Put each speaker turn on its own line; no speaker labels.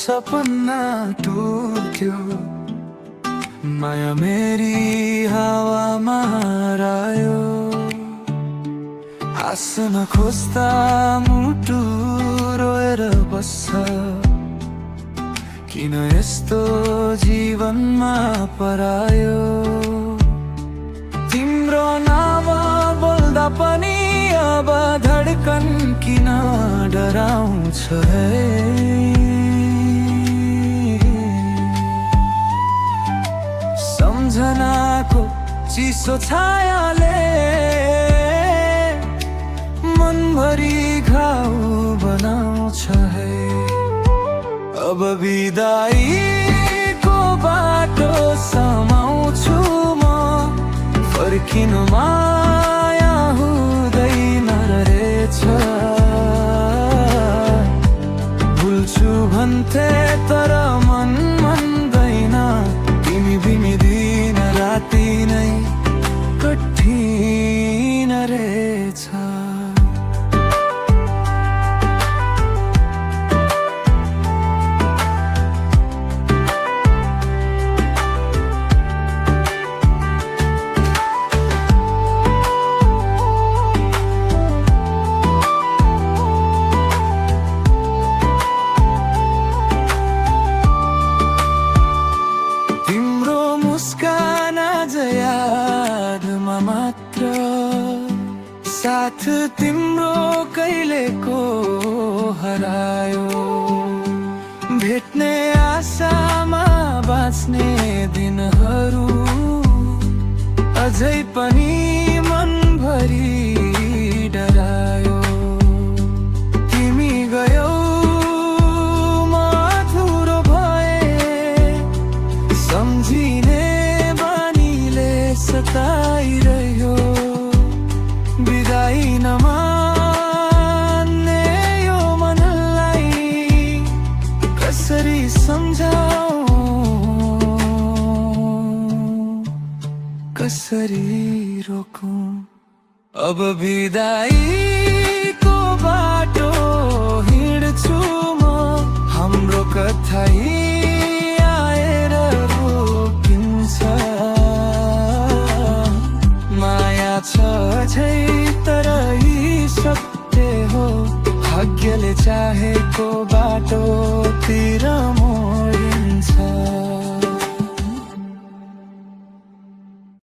सपना टुट्यो, माया मेरी हावामा हरायो। हाँस्न खोज्दा मुटु रोएर बस्छ, किन यस्तो जीवनमा परायो। तिम्रो नाम बोल्दा पनि अब धड्कन किन डराउँछ है। सम्झनाको चिसो छायाले मनभरि घाउ बनाउँछ है। अब बिदाईको बाटो समाउँछु म, फर्किनु माया हुँदैन रहेछ। भुल्छु भन्थे तर मन मान्दैन, तिमी बिमी दिन राति नै कठिन रहेछ। यादमा मात्र साथ तिम्रो कहिलेको हरायो। भेट्ने आशामा बाँच्ने दिनहरू अझै पनि मनभरि डरायो। तिमी गयौ म अधुरो भए, सम्झिने सताइरह्यो। बिदाई नमान्ने यो मनलाई कसरी सम्झाऊ, कसरी रोकौं। अब बिदाईको बाटो हिँड्छु म, हाम्रो कथा आएर रोकिन्छ। छ अझै तर यी सत्य हो, भाग्यले चाहेको बाटोतिर मोड